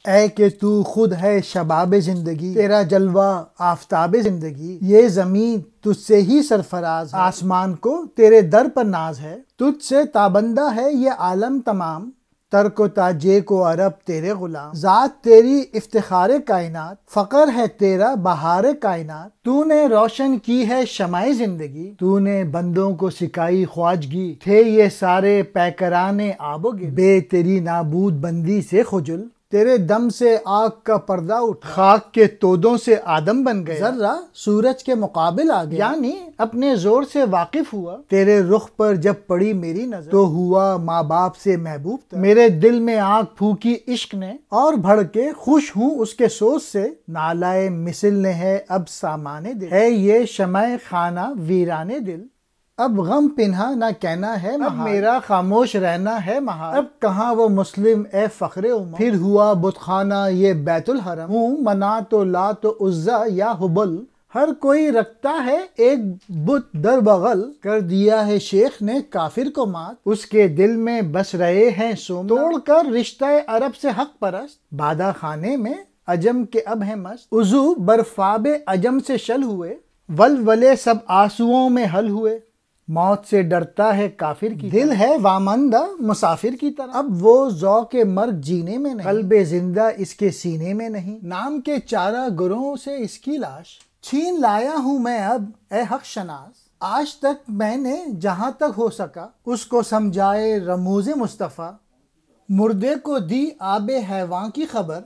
اے کہ تو خود ہے شباب زندگی، تیرا جلوہ آفتاب زندگی، یہ زمین تجھ سے ہی سرفراز ہے، آسمان کو تیرے در پر ناز ہے، تجھ سے تابندہ ہے یہ عالم تمام، ترک و تاجے کو عرب تیرے غلام، ذات تیری افتخار کائنات، فقر ہے تیرا بہار کائنات، تو نے روشن کی ہے شمع زندگی، تو نے بندوں کو سکھائی خواجگی، تھے یہ سارے پیکران آب و گل، بے تیری نابود بندی سے خجل، تیرے دم سے آگ کا پردہ اٹھا، خاک کے تودوں سے آدم بن گئے، ذرہ سورج کے مقابل آ گیا، یعنی اپنے زور سے واقف ہوا، تیرے رخ پر جب پڑی میری نظر تو ہوا ماں باپ سے محبوب تر، میرے دل میں آگ پھونکی عشق نے اور بڑھ کے خوش ہوں اس کے سوز سے، نالائے مثل نے ہے اب سامان دل، ہے یہ شمع خانہ ویران دل، اب غم پنہا نہ کہنا ہے محال، اب میرا خاموش رہنا ہے محال، اب کہاں وہ مسلم اے فخر امت، پھر ہوا بت خانہ یہ بیت الحرم، ہوں منات و لات و عزا یا حبل، ہر کوئی رکھتا ہے ایک بت در بغل، کر دیا ہے شیخ نے کافر کو مات، اس کے دل میں بس رہے ہیں سوم، توڑ کر رشتہ عرب سے حق پرست، بادہ خانے میں عجم کے اب ہیں مست، عضو برفاب عجم سے شل ہوئے، ولولے سب آنسوؤں میں حل ہوئے، موت سے ڈرتا ہے کافر کی دل ہے واماندہ مسافر کی طرح، اب وہ ذوق مرگ جینے میں نہیں، قلب زندہ اس کے سینے میں نہیں، نام کے چارہ گروہوں سے اس کی لاش چھین لایا ہوں میں اب اے حق شناس، آج تک میں نے جہاں تک ہو سکا اس کو سمجھائے رموز مصطفیٰ، مردے کو دی آب حیوان کی خبر،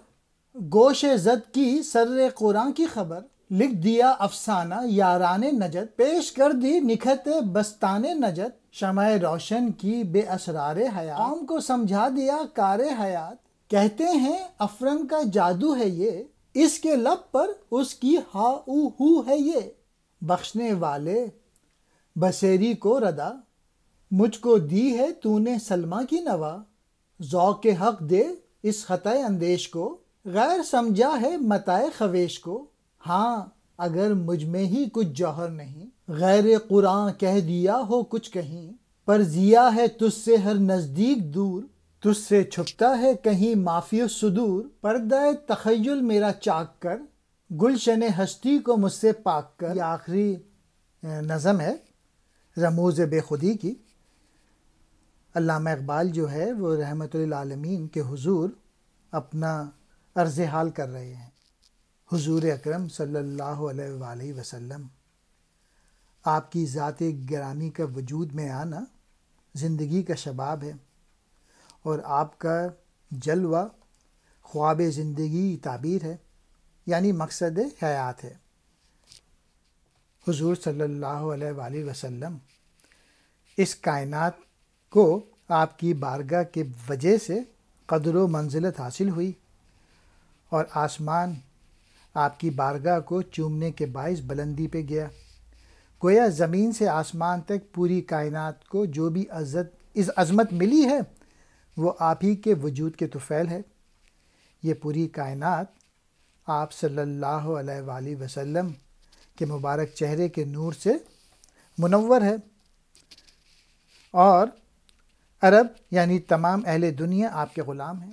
گوش زد کی سر قرآن کی خبر، لکھ دیا افسانہ یاران نجد، پیش کر دی نکھت بستان نجد، شمع روشن کی بے اسرار حیات، قوم کو سمجھا دیا کار حیات، کہتے ہیں افرن کا جادو ہے یہ، اس کے لب پر اس کی ہا او ہو ہے یہ، بخشنے والے بصیری کو ردا، مجھ کو دی ہے تو نے سلمہ کی نوا، ذوق حق دے اس خطۂ اندیش کو، غیر سمجھا ہے متاع خویش کو، ہاں اگر مجھ میں ہی کچھ جوہر نہیں، غیر قرآن کہہ دیا ہو کچھ کہیں، پر ضیا ہے تجھ سے ہر نزدیک دور، تجھ سے چھپتا ہے کہیں مافی الصدور، پردہ تخیل میرا چاک کر، گلشن ہستی کو مجھ سے پاک کر۔ یہ آخری نظم ہے رموز بے خودی کی۔ علامہ اقبال جو ہے وہ رحمت للعالمین کے حضور اپنا عرض حال کر رہے ہیں، حضور اکرم صلی اللہ علیہ وآلہ وسلم، آپ کی ذات گرامی کا وجود میں آنا زندگی کا شباب ہے، اور آپ کا جلوہ خواب زندگی تعبیر ہے، یعنی مقصد حیات ہے۔ حضور صلی اللہ علیہ وآلہ وسلم اس کائنات کو آپ کی بارگاہ کے وجہ سے قدر و منزلت حاصل ہوئی، اور آسمان آپ کی بارگاہ کو چومنے کے باعث بلندی پہ گیا، گویا زمین سے آسمان تک پوری کائنات کو جو بھی عظمت ملی ہے وہ آپ ہی کے وجود کے طفیل ہے۔ یہ پوری کائنات آپ صلی اللہ علیہ وآلہ وسلم کے مبارک چہرے کے نور سے منور ہے، اور عرب یعنی تمام اہل دنیا آپ کے غلام ہیں،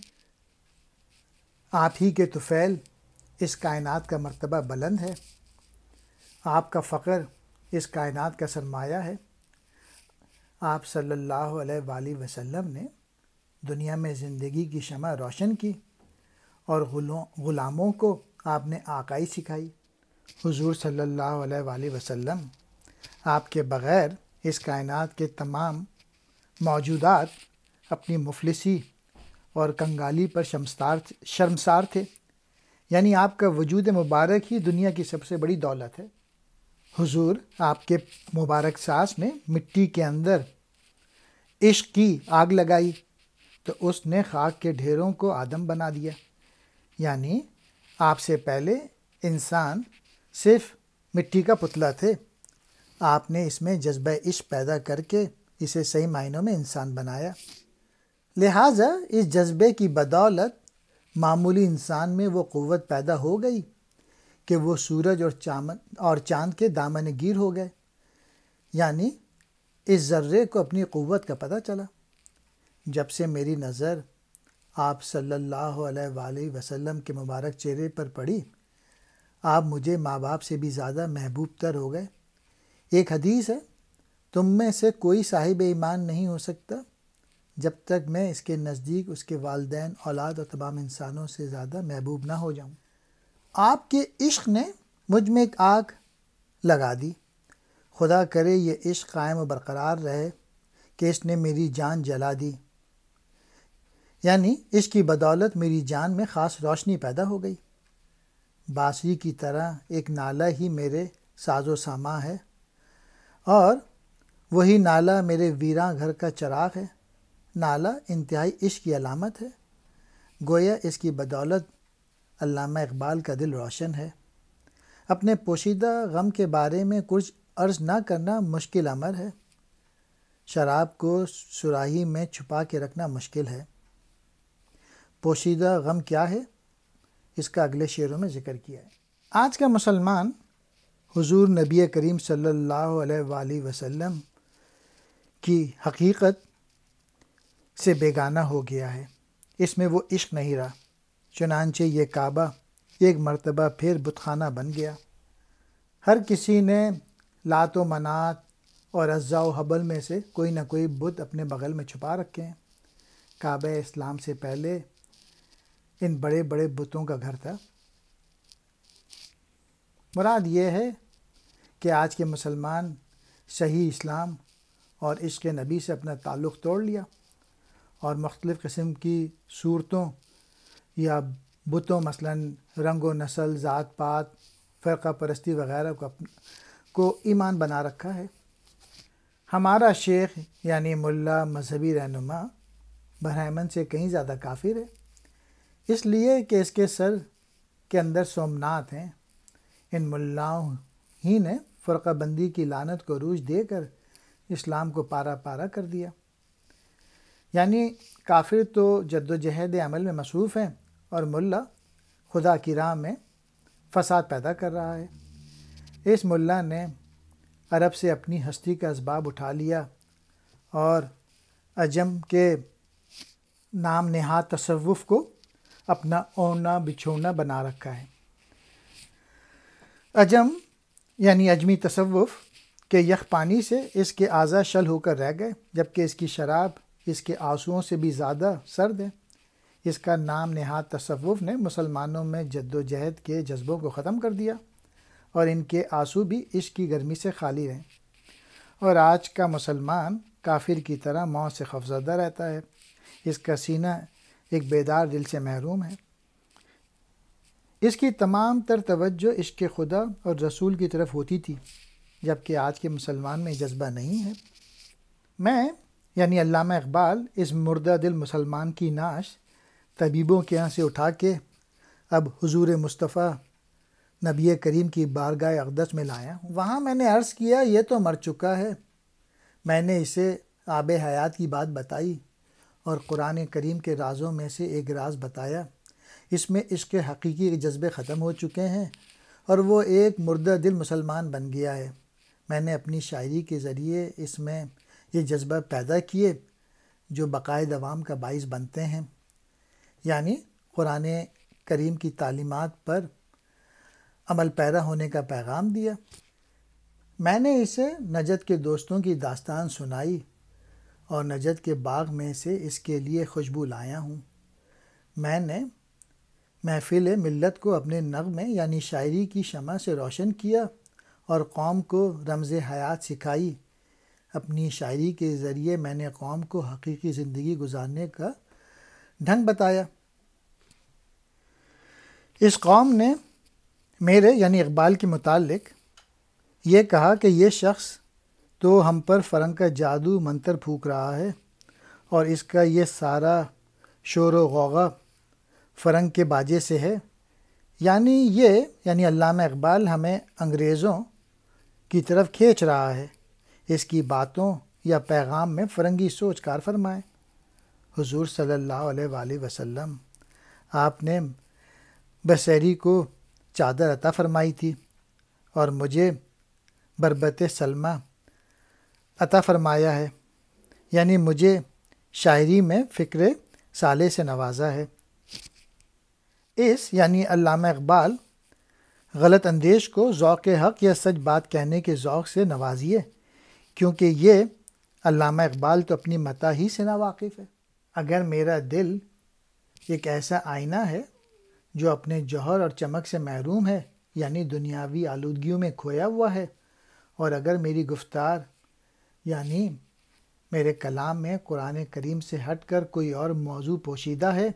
آپ ہی کے طفیل اس کائنات کا مرتبہ بلند ہے، آپ کا فقر اس کائنات کا سرمایہ ہے۔ آپ صلی اللہ علیہ وآلہ وسلم نے دنیا میں زندگی کی شمع روشن کی، اور غلاموں کو آپ نے آقائی سکھائی۔ حضور صلی اللہ علیہ وآلہ وسلم آپ کے بغیر اس کائنات کے تمام موجودات اپنی مفلسی اور کنگالی پر شرمسار تھے، یعنی آپ کا وجود مبارک ہی دنیا کی سب سے بڑی دولت ہے۔ حضور آپ کے مبارک سانس نے مٹی کے اندر عشق کی آگ لگائی تو اس نے خاک کے ڈھیروں کو آدم بنا دیا، یعنی آپ سے پہلے انسان صرف مٹی کا پتلا تھے، آپ نے اس میں جذبہ عشق پیدا کر کے اسے صحیح معنوں میں انسان بنایا، لہٰذا اس جذبے کی بدولت معمولی انسان میں وہ قوت پیدا ہو گئی کہ وہ سورج اور چاند کے دامن گیر ہو گئے، یعنی اس ذرے کو اپنی قوت کا پتہ چلا۔ جب سے میری نظر آپ صلی اللہ علیہ وآلہ وسلم کے مبارک چہرے پر پڑی، آپ مجھے ماں باپ سے بھی زیادہ محبوب تر ہو گئے۔ ایک حدیث ہے، تم میں سے کوئی صاحب ایمان نہیں ہو سکتا جب تک میں اس کے نزدیک اس کے والدین، اولاد اور تمام انسانوں سے زیادہ محبوب نہ ہو جاؤں۔ آپ کے عشق نے مجھ میں ایک آگ لگا دی، خدا کرے یہ عشق قائم و برقرار رہے کہ اس نے میری جان جلا دی، یعنی عشق کی بدولت میری جان میں خاص روشنی پیدا ہو گئی۔ بانسری کی طرح ایک نالہ ہی میرے ساز و سامان ہے، اور وہی نالہ میرے ویراں گھر کا چراغ ہے۔ نالہ انتہائی عشق کی علامت ہے، گویا اس کی بدولت علامہ اقبال کا دل روشن ہے۔ اپنے پوشیدہ غم کے بارے میں کچھ عرض نہ کرنا مشکل امر ہے، شراب کو صراحی میں چھپا کے رکھنا مشکل ہے۔ پوشیدہ غم کیا ہے، اس کا اگلے شعروں میں ذکر کیا ہے۔ آج کا مسلمان حضور نبی کریم صلی اللہ علیہ وآلہ وسلم کی حقیقت سے بیگانہ ہو گیا ہے، اس میں وہ عشق نہیں رہا، چنانچہ یہ کعبہ ایک مرتبہ پھر بت خانہ بن گیا۔ ہر کسی نے لات و منات اور عزا و حبل میں سے کوئی نہ کوئی بت اپنے بغل میں چھپا رکھے ہیں۔ کعبہ اسلام سے پہلے ان بڑے بڑے بتوں کا گھر تھا۔ مراد یہ ہے کہ آج کے مسلمان صحیح اسلام اور عشق نبی سے اپنا تعلق توڑ لیا، اور مختلف قسم کی صورتوں یا بتوں، مثلاً رنگ و نسل، ذات پات، فرقہ پرستی وغیرہ کو ایمان بنا رکھا ہے۔ ہمارا شیخ یعنی ملا مذہبی رہنما برہمن سے کہیں زیادہ کافر ہے، اس لیے کہ اس کے سر کے اندر سومنات ہیں۔ ان ملاؤں ہی نے فرقہ بندی کی لعنت کو عروج دے کر اسلام کو پارا پارا کر دیا۔ یعنی کافر تو جد و جہد عمل میں مصروف ہیں، اور ملا خدا کی راہ میں فساد پیدا کر رہا ہے۔ اس ملا نے عرب سے اپنی ہستی کا اسباب اٹھا لیا اور عجم کے نام نہاد تصوف کو اپنا اوڑھنا بچھونا بنا رکھا ہے۔ عجم یعنی اجمی تصوف کے یخ پانی سے اس کے اعضاء شل ہو کر رہ گئے، جبکہ اس کی شراب اس کے آنسوؤں سے بھی زیادہ سرد ہے۔ اس کا نام نہاد تصوف نے مسلمانوں میں جد و جہد کے جذبوں کو ختم کر دیا، اور ان کے آنسو بھی عشق کی گرمی سے خالی رہیں۔ اور آج کا مسلمان کافر کی طرح موت سے خوفزدہ رہتا ہے، اس کا سینہ ایک بیدار دل سے محروم ہے۔ اس کی تمام تر توجہ عشق خدا اور رسول کی طرف ہوتی تھی، جبکہ آج کے مسلمان میں جذبہ نہیں ہے۔ میں یعنی علامہ اقبال اس مردہ دل مسلمان کی نعش طبیبوں کے یہاں سے اٹھا کے اب حضور مصطفیٰ نبی کریم کی بارگاہ اقدس میں لایا ہوں۔ وہاں میں نے عرض کیا یہ تو مر چکا ہے، میں نے اسے آب حیات کی بات بتائی اور قرآن کریم کے رازوں میں سے ایک راز بتایا۔ اس میں عشق حقیقی کے جذبے ختم ہو چکے ہیں اور وہ ایک مردہ دل مسلمان بن گیا ہے۔ میں نے اپنی شاعری کے ذریعے اس میں یہ جذبہ پیدا کیے جو بقائے دوام کا باعث بنتے ہیں، یعنی قرآن کریم کی تعلیمات پر عمل پیرا ہونے کا پیغام دیا۔ میں نے اسے نجد کے دوستوں کی داستان سنائی اور نجد کے باغ میں سے اس کے لیے خوشبو لایا ہوں۔ میں نے محفل ملت کو اپنے نغمے یعنی شاعری کی شمع سے روشن کیا اور قوم کو رمز حیات سکھائی۔ اپنی شاعری کے ذریعے میں نے قوم کو حقیقی زندگی گزارنے کا ڈھنگ بتایا۔ اس قوم نے میرے یعنی اقبال کے متعلق یہ کہا کہ یہ شخص تو ہم پر فرنگ کا جادو منتر پھونک رہا ہے، اور اس کا یہ سارا شور و غوغا فرنگ کے باجے سے ہے۔ یعنی علامہ اقبال ہمیں انگریزوں کی طرف کھینچ رہا ہے، اس کی باتوں یا پیغام میں فرنگی سوچ کار فرمائے۔ حضور صلی اللہ علیہ وآلہ وسلم آپ نے بصیری کو چادر عطا فرمائی تھی، اور مجھے بربط سلمہ عطا فرمایا ہے، یعنی مجھے شاعری میں فکر صالح سے نوازا ہے۔ اس یعنی علامہ اقبال غلط اندیش کو ذوق حق یا سچ بات کہنے کے ذوق سے نوازیے، کیونکہ یہ علامہ اقبال تو اپنی متاح ہی سے ناواقف ہے۔ اگر میرا دل ایک ایسا آئینہ ہے جو اپنے جوہر اور چمک سے محروم ہے، یعنی دنیاوی آلودگیوں میں کھویا ہوا ہے، اور اگر میری گفتار یعنی میرے کلام میں قرآن کریم سے ہٹ کر کوئی اور موضوع پوشیدہ ہے،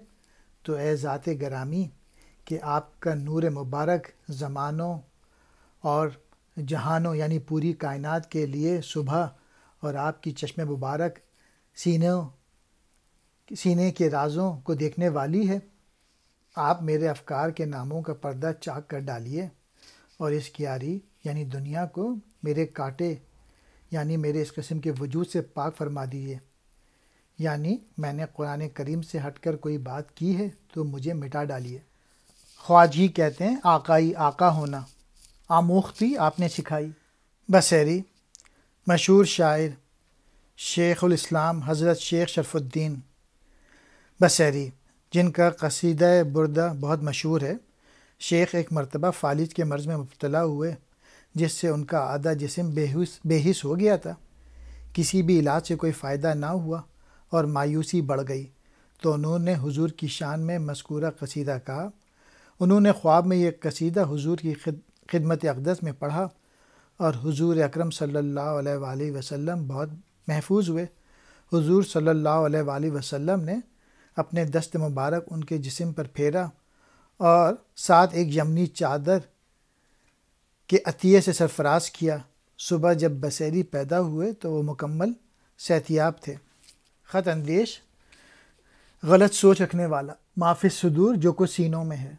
تو اے ذات گرامی کہ آپ کا نور مبارک زمانوں اور جہانوں یعنی پوری کائنات کے لیے صبح، اور آپ کی چشم مبارک سینے کے رازوں کو دیکھنے والی ہے۔ آپ میرے افکار کے ناموں کا پردہ چاک کر ڈالیے، اور اس کیاری یعنی دنیا کو میرے کاٹے یعنی میرے اس قسم کے وجود سے پاک فرما دیجیے۔ یعنی میں نے قرآن کریم سے ہٹ کر کوئی بات کی ہے تو مجھے مٹا ڈالیے۔ خواجگی کہتے ہیں آقائی آقا ہونا، آموختی آپ نے سکھائی۔ بصیری مشہور شاعر شیخ الاسلام حضرت شیخ شرف الدین بصیری، جن کا قصیدہ بردہ بہت مشہور ہے۔ شیخ ایک مرتبہ فالج کے مرض میں مبتلا ہوئے، جس سے ان کا آدھا جسم بے حس ہو گیا تھا۔ کسی بھی علاج سے کوئی فائدہ نہ ہوا اور مایوسی بڑھ گئی، تو انہوں نے حضور کی شان میں مذکورہ قصیدہ کہا۔ انہوں نے خواب میں یہ قصیدہ حضور کی خدمت اقدس میں پڑھا، اور حضور اکرم صلی اللہ علیہ وآلہ وسلم بہت محفوظ ہوئے۔ حضور صلی اللہ علیہ وآلہ وسلم نے اپنے دست مبارک ان کے جسم پر پھیرا، اور ساتھ ایک یمنی چادر کے عطیے سے سرفراز کیا۔ صبح جب بصیری پیدا ہوئے تو وہ مکمل صحتیاب تھے۔ خط اندیش غلط سوچ رکھنے والا، ما فی الصدور جو کچھ سینوں میں ہے۔